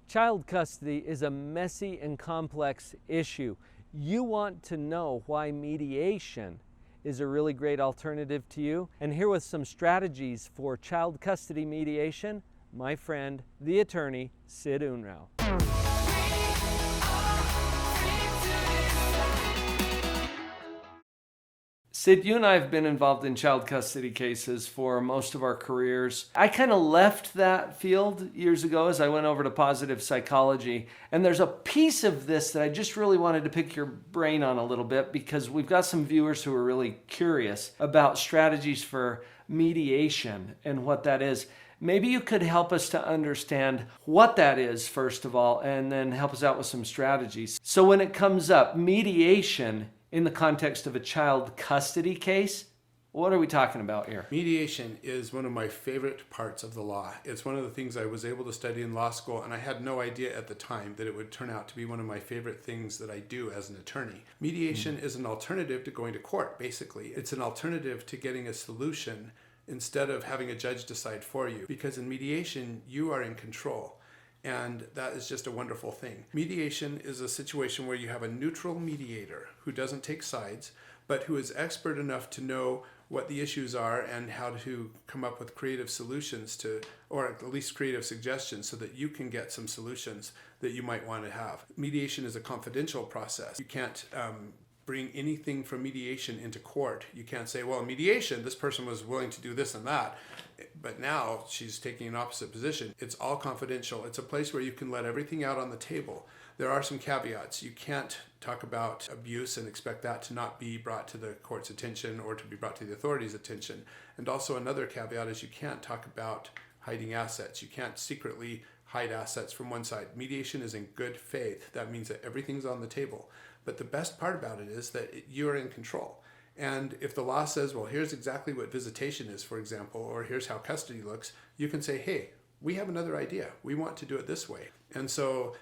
Child custody is a messy and complex issue. You want to know why mediation is a really great alternative to you. And here with some strategies for child custody mediation, my friend, the attorney, Sid Unrau. Sid, you and I have been involved in child custody cases for most of our careers. I kind of left that field years ago as I went over to positive psychology. And there's a piece of this that I just really wanted to pick your brain on a little bit, because we've got some viewers who are really curious about strategies for mediation and what that is. Maybe you could help us to understand what that is, first of all, and then help us out with some strategies. So when it comes up, mediation in the context of a child custody case, what are we talking about here? Mediation is one of my favorite parts of the law. It's one of the things I was able to study in law school, and I had no idea at the time that it would turn out to be one of my favorite things that I do as an attorney. Mediation is an alternative to going to court, basically. It's an alternative to getting a solution instead of having a judge decide for you, because in mediation, you are in control. And that is just a wonderful thing. Mediation is a situation where you have a neutral mediator who doesn't take sides, but who is expert enough to know what the issues are and how to come up with creative solutions to, or at least creative suggestions, so that you can get some solutions that you might want to have. Mediation is a confidential process. You can't bring anything from mediation into court. You can't say, well, in mediation, this person was willing to do this and that, but now she's taking an opposite position. It's all confidential. It's a place where you can let everything out on the table. There are some caveats. You can't talk about abuse and expect that to not be brought to the court's attention or to be brought to the authorities' attention. And also another caveat is you can't talk about hiding assets. You can't secretly hide assets from one side. Mediation is in good faith. That means that everything's on the table. But the best part about it is that you're in control. And if the law says, well, here's exactly what visitation is, for example, or here's how custody looks, you can say, hey, we have another idea. We want to do it this way. And so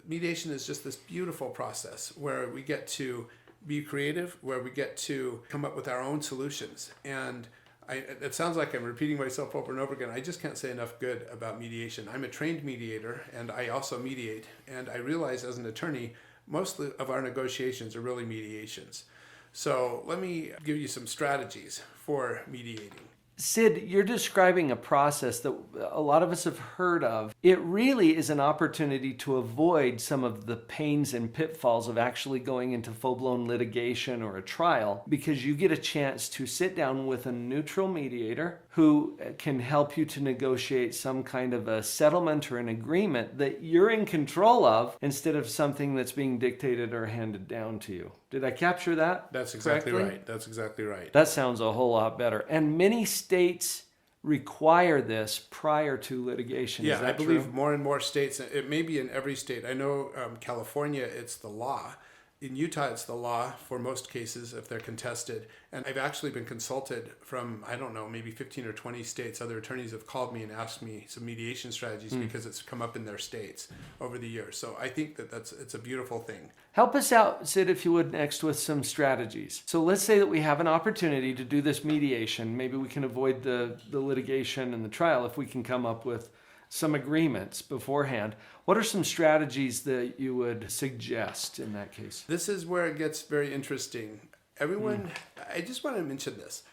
mediation is just this beautiful process where we get to be creative, where we get to come up with our own solutions. And it sounds like I'm repeating myself over and over again. I just can't say enough good about mediation. I'm a trained mediator, and I also mediate. And I realize as an attorney, most of our negotiations are really mediations. So let me give you some strategies for mediating. Sid, you're describing a process that a lot of us have heard of. It really is an opportunity to avoid some of the pains and pitfalls of actually going into full-blown litigation or a trial, because you get a chance to sit down with a neutral mediator who can help you to negotiate some kind of a settlement or an agreement that you're in control of, instead of something that's being dictated or handed down to you. Did I capture that? That's exactly correctly? right. That's exactly right. That sounds a whole lot better. And many states require this prior to litigation. Yeah, Is that I believe true? more and more states, it may be in every state. I know California, it's the law. In Utah, it's the law for most cases if they're contested. And I've actually been consulted from, I don't know, maybe 15 or 20 states. Other attorneys have called me and asked me some mediation strategies because it's come up in their states over the years. So I think that it's a beautiful thing. Help us out, Sid, if you would, next with some strategies. So let's say that we have an opportunity to do this mediation. Maybe we can avoid the litigation and the trial if we can come up with some agreements beforehand. What are some strategies that you would suggest in that case? This is where it gets very interesting. Everyone, I just want to mention this.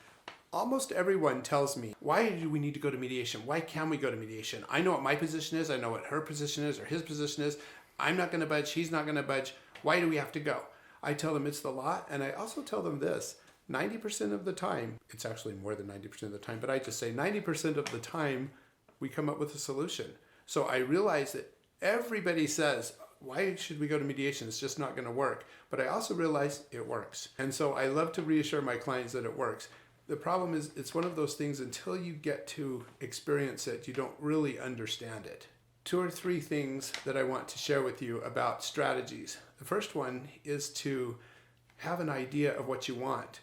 Almost everyone tells me, why do we need to go to mediation? Why can we go to mediation? I know what my position is. I know what her position is or his position is. I'm not going to budge. He's not going to budge. Why do we have to go? I tell them it's the law. And I also tell them this, 90% of the time, it's actually more than 90% of the time, but I just say 90% of the time, we come up with a solution. So I realize that everybody says, why should we go to mediation? It's just not going to work. But I also realize it works. And so I love to reassure my clients that it works. The problem is it's one of those things, until you get to experience it, you don't really understand it. 2 or 3 things that I want to share with you about strategies. The first one is to have an idea of what you want.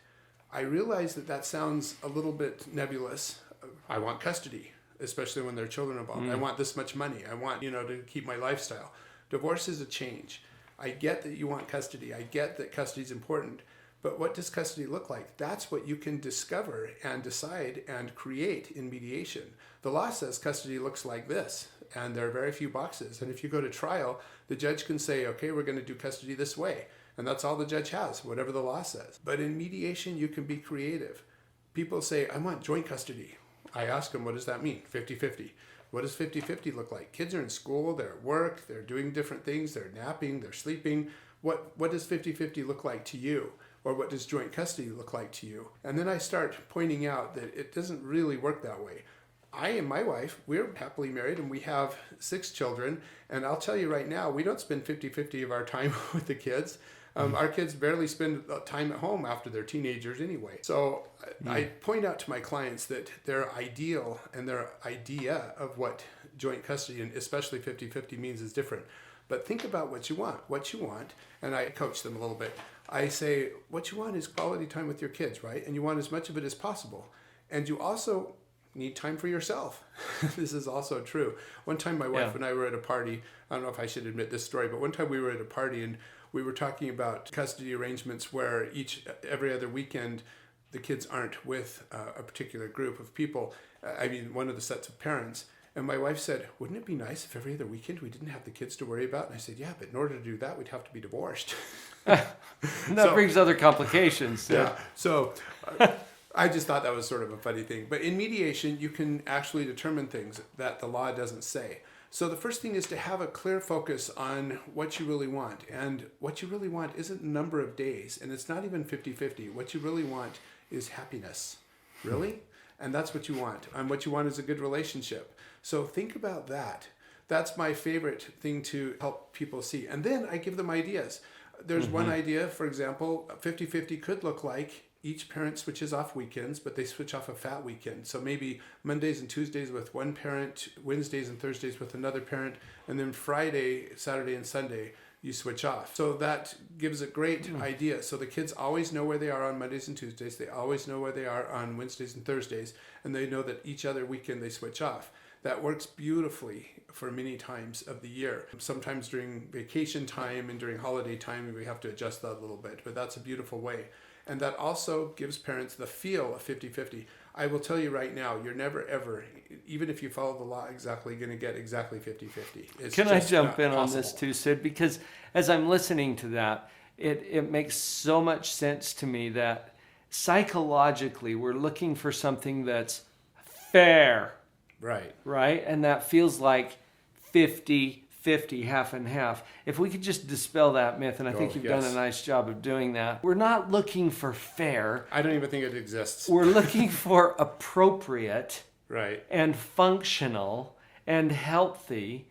I realize that sounds a little bit nebulous. I want custody, especially when there are children involved. I want this much money. I want, to keep my lifestyle. Divorce is a change. I get that you want custody. I get that custody is important. But what does custody look like? That's what you can discover and decide and create in mediation. The law says custody looks like this, and there are very few boxes. And if you go to trial, the judge can say, okay, we're going to do custody this way. And that's all the judge has, whatever the law says. But in mediation, you can be creative. People say, I want joint custody. I ask them, what does that mean? 50-50. What does 50-50 look like? Kids are in school, they're at work, they're doing different things, they're napping, they're sleeping. What does 50-50 look like to you? Or what does joint custody look like to you? And then I start pointing out that it doesn't really work that way. I and my wife, we're happily married and we have 6 children. And I'll tell you right now, we don't spend 50-50 of our time with the kids. Our kids barely spend time at home after they're teenagers anyway. So I point out to my clients that their ideal and their idea of what joint custody and especially 50-50 means is different. But think about what you want. And I coach them a little bit. I say, what you want is quality time with your kids, right? And you want as much of it as possible. And you also need time for yourself. This is also true. One time my wife and I were at a party. I don't know if I should admit this story, but one time we were at a party and we were talking about custody arrangements where every other weekend the kids aren't with a particular group of people. One of the sets of parents. And my wife said, wouldn't it be nice if every other weekend we didn't have the kids to worry about? And I said, yeah, but in order to do that, we'd have to be divorced. That brings other complications. Yeah. So I just thought that was sort of a funny thing. But in mediation, you can actually determine things that the law doesn't say. So the first thing is to have a clear focus on what you really want. And what you really want isn't a number of days. And it's not even 50-50. What you really want is happiness. Really? And that's what you want. And what you want is a good relationship. So think about that. That's my favorite thing to help people see. And then I give them ideas. There's one idea, for example, 50-50 could look like each parent switches off weekends, but they switch off a fat weekend. So maybe Mondays and Tuesdays with one parent, Wednesdays and Thursdays with another parent, and then Friday, Saturday, and Sunday, you switch off. So that gives a great idea. So the kids always know where they are on Mondays and Tuesdays. They always know where they are on Wednesdays and Thursdays, and they know that each other weekend they switch off. That works beautifully for many times of the year. Sometimes during vacation time and during holiday time, we have to adjust that a little bit, but that's a beautiful way. And that also gives parents the feel of 50-50. I will tell you right now, you're never ever, even if you follow the law exactly, going to get exactly 50-50. Can I jump in on this too, Sid? Because as I'm listening to that, it makes so much sense to me that psychologically we're looking for something that's fair. Right? And that feels like 50-50, half and half. If we could just dispel that myth, and I think you've done a nice job of doing that. We're not looking for fair. I don't even think it exists. We're looking for appropriate right, and functional and healthy.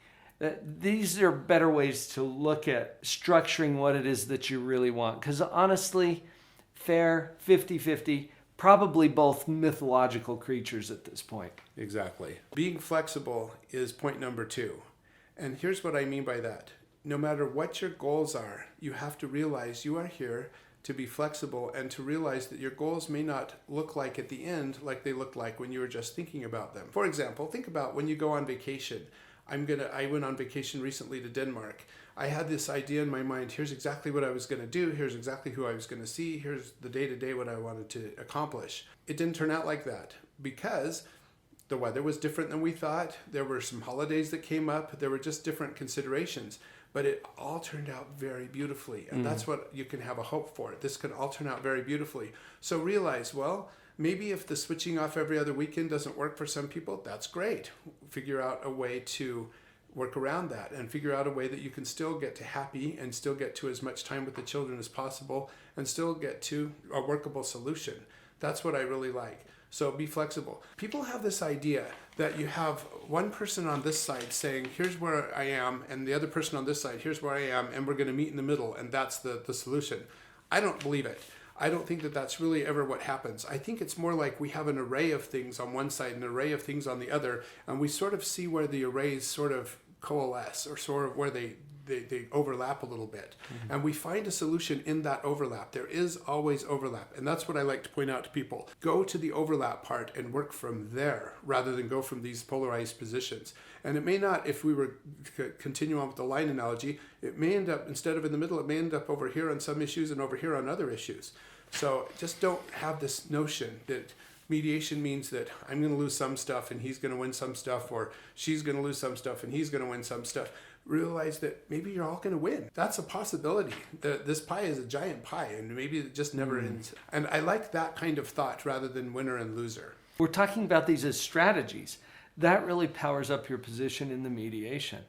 These are better ways to look at structuring what it is that you really want. Because honestly, fair, 50-50, probably both mythological creatures at this point. Exactly. Being flexible is point number 2. And here's what I mean by that. No matter what your goals are, you have to realize you are here to be flexible and to realize that your goals may not look like at the end like they looked like when you were just thinking about them. For example, think about when you go on vacation. I went on vacation recently to Denmark. I had this idea in my mind, here's exactly what I was going to do, here's exactly who I was going to see, here's the day-to-day what I wanted to accomplish. It didn't turn out like that because the weather was different than we thought. There were some holidays that came up. There were just different considerations. But it all turned out very beautifully. And that's what you can have a hope for. This can all turn out very beautifully. So realize, well, maybe if the switching off every other weekend doesn't work for some people, that's great. Figure out a way to work around that and figure out a way that you can still get to happy and still get to as much time with the children as possible and still get to a workable solution. That's what I really like. So be flexible. People have this idea that you have one person on this side saying, here's where I am, and the other person on this side, here's where I am, and we're going to meet in the middle, and that's the solution. I don't believe it. I don't think that that's really ever what happens. I think it's more like we have an array of things on one side and an array of things on the other, and we sort of see where the arrays sort of coalesce or sort of where they overlap a little bit. Mm-hmm. And we find a solution in that overlap. There is always overlap. And that's what I like to point out to people. Go to the overlap part and work from there rather than go from these polarized positions. And it may not, if we were to continue on with the line analogy, it may end up, instead of in the middle, it may end up over here on some issues and over here on other issues. So just don't have this notion that mediation means that I'm going to lose some stuff and he's going to win some stuff, or she's going to lose some stuff and he's going to win some stuff. Realize that maybe you're all going to win. That's a possibility. This pie is a giant pie, and maybe it just never ends. And I like that kind of thought rather than winner and loser. We're talking about these as strategies. That really powers up your position in the mediation.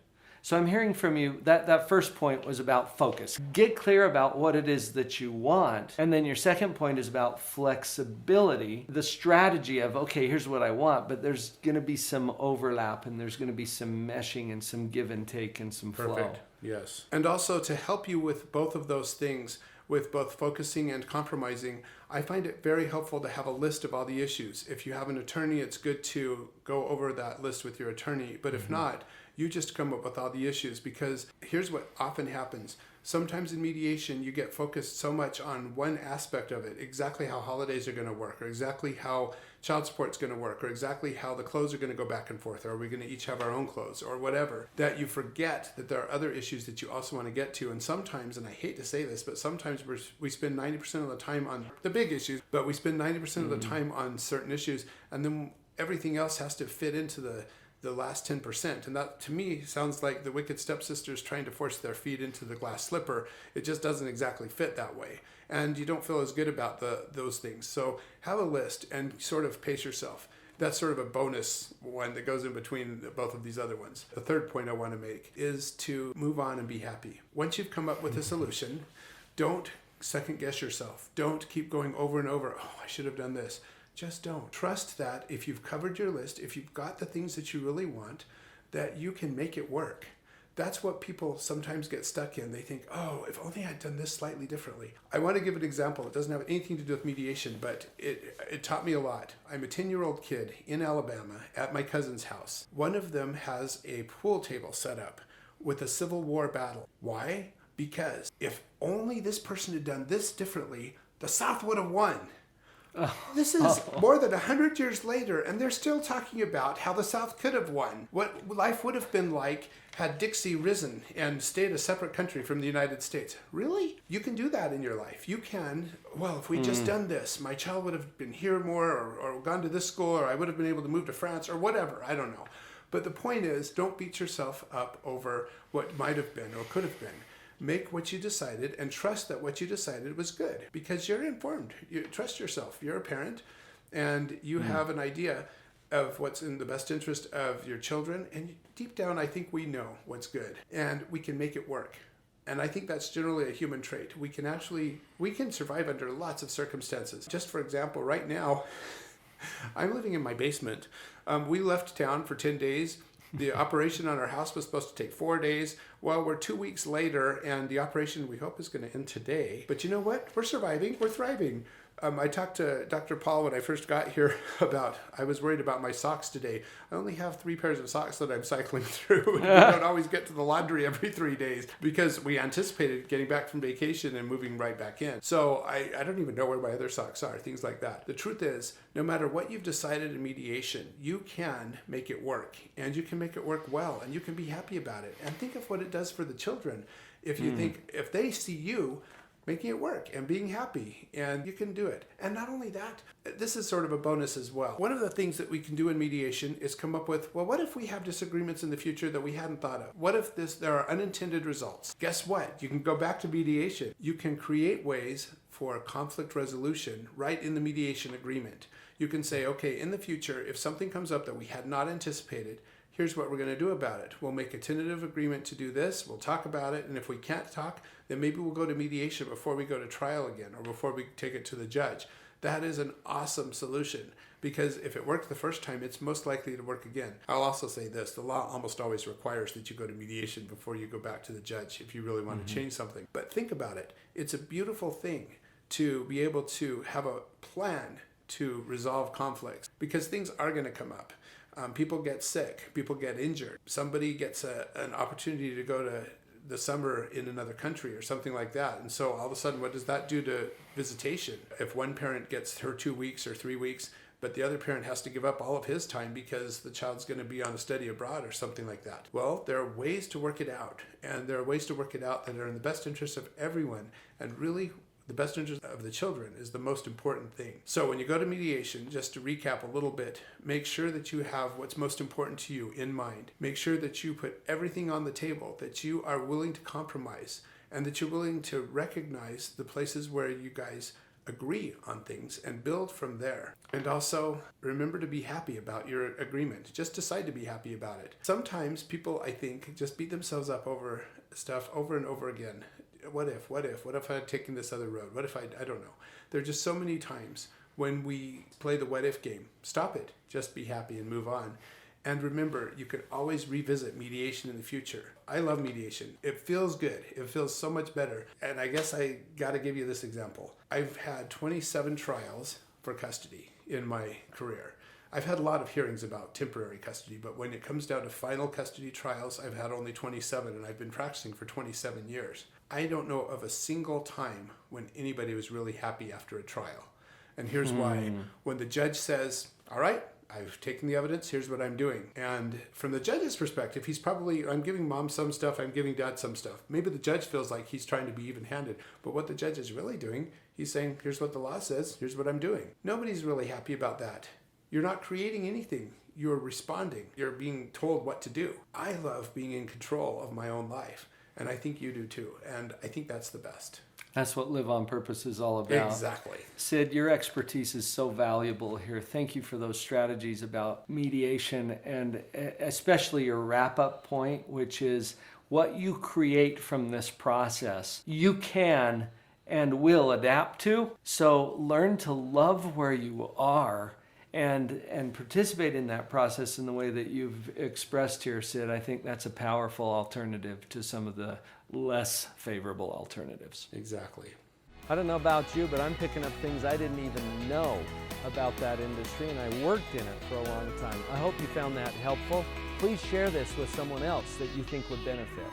So I'm hearing from you that first point was about focus. Get clear about what it is that you want. And then your second point is about flexibility. The strategy of, okay, here's what I want, but there's going to be some overlap and there's going to be some meshing and some give and take and some flow. Perfect. Yes. And also to help you with both of those things, with both focusing and compromising, I find it very helpful to have a list of all the issues. If you have an attorney, it's good to go over that list with your attorney. But if not, you just come up with all the issues, because here's what often happens. Sometimes in mediation, you get focused so much on one aspect of it, exactly how holidays are going to work, or exactly how child support is going to work, or exactly how the clothes are going to go back and forth, or are we going to each have our own clothes, or whatever, that you forget that there are other issues that you also want to get to. And sometimes, and I hate to say this, but sometimes we spend 90% of the time on the big issues, but we spend 90% of the time on certain issues, and then everything else has to fit into the last 10%. And that, to me, sounds like the wicked stepsisters trying to force their feet into the glass slipper. It just doesn't exactly fit that way. And you don't feel as good about those things. So have a list and sort of pace yourself. That's sort of a bonus one that goes in between both of these other ones. The third point I want to make is to move on and be happy. Once you've come up with a solution, don't second guess yourself. Don't keep going over and over, oh, I should have done this. Just don't. Trust that if you've covered your list, if you've got the things that you really want, that you can make it work. That's what people sometimes get stuck in. They think, oh, if only I'd done this slightly differently. I want to give an example. It doesn't have anything to do with mediation, but it taught me a lot. I'm a 10-year-old kid in Alabama at my cousin's house. One of them has a pool table set up with a Civil War battle. Why? Because if only this person had done this differently, the South would have won. This is more than 100 years later, and they're still talking about how the South could have won. What life would have been like had Dixie risen and stayed a separate country from the United States. Really? You can do that in your life. You can, well, if we'd just done this, my child would have been here more, or gone to this school, or I would have been able to move to France, or whatever. I don't know. But the point is, don't beat yourself up over what might have been or could have been. Make what you decided and trust that what you decided was good, because you're informed. You trust yourself. You're a parent and you have an idea of what's in the best interest of your children. And deep down, I think we know what's good and we can make it work. And I think that's generally a human trait. We can survive under lots of circumstances. Just for example, right now, I'm living in my basement. We left town for 10 days. The operation on our house was supposed to take 4 days. Well, we're 2 weeks later, and the operation we hope is going to end today. But you know what? We're surviving. We're thriving. I talked to Dr. Paul when I first got here about, I was worried about my socks today. I only have 3 pairs of socks that I'm cycling through. We don't always get to the laundry every 3 days because we anticipated getting back from vacation and moving right back in. So I don't even know where my other socks are, things like that. The truth is, no matter what you've decided in mediation, you can make it work, and you can make it work well, and you can be happy about it. And think of what it does for the children. If you think, if they see you making it work and being happy, and you can do it. And not only that, this is sort of a bonus as well. One of the things that we can do in mediation is come up with, well, what if we have disagreements in the future that we hadn't thought of? What if there are unintended results? Guess what? You can go back to mediation. You can create ways for conflict resolution right in the mediation agreement. You can say, okay, in the future, if something comes up that we had not anticipated, here's what we're going to do about it. We'll make a tentative agreement to do this. We'll talk about it. And if we can't talk, then maybe we'll go to mediation before we go to trial again, or before we take it to the judge. That is an awesome solution, because if it worked the first time, it's most likely to work again. I'll also say this, the law almost always requires that you go to mediation before you go back to the judge if you really want to change something. But think about it. It's a beautiful thing to be able to have a plan to resolve conflicts, because things are going to come up. People get sick, people get injured, somebody gets an opportunity to go to the summer in another country or something like that. And so all of a sudden, what does that do to visitation? If one parent gets her 2 weeks or 3 weeks, but the other parent has to give up all of his time because the child's going to be on a study abroad or something like that. Well, there are ways to work it out, and there are ways to work it out that are in the best interest of everyone. And really, The best interest of the children is the most important thing. So when you go to mediation, just to recap a little bit, make sure that you have what's most important to you in mind. Make sure that you put everything on the table, that you are willing to compromise, and that you're willing to recognize the places where you guys agree on things and build from there. And also remember to be happy about your agreement. Just decide to be happy about it. Sometimes people, I think, just beat themselves up over stuff over and over again. What if I had taken this other road? What if I don't know. There are just so many times when we play the what if game. Stop it. Just be happy and move on. And remember, you can always revisit mediation in the future. I love mediation. It feels good. It feels so much better. And I guess I got to give you this example. I've had 27 trials for custody in my career. I've had a lot of hearings about temporary custody, but when it comes down to final custody trials, I've had only 27, and I've been practicing for 27 years. I don't know of a single time when anybody was really happy after a trial. And here's why. When the judge says, all right, I've taken the evidence, here's what I'm doing. And from the judge's perspective, I'm giving mom some stuff, I'm giving dad some stuff. Maybe the judge feels like he's trying to be even-handed, but what the judge is really doing, he's saying, here's what the law says, here's what I'm doing. Nobody's really happy about that. You're not creating anything. You're responding. You're being told what to do. I love being in control of my own life, and I think you do too. And I think that's the best. That's what Live on Purpose is all about. Exactly. Sid, your expertise is so valuable here. Thank you for those strategies about mediation, and especially your wrap-up point, which is what you create from this process, you can and will adapt to. So learn to love where you are and participate in that process in the way that you've expressed here, Sid. I think that's a powerful alternative to some of the less favorable alternatives. Exactly. I don't know about you, but I'm picking up things I didn't even know about that industry, and I worked in it for a long time. I hope you found that helpful. Please share this with someone else that you think would benefit.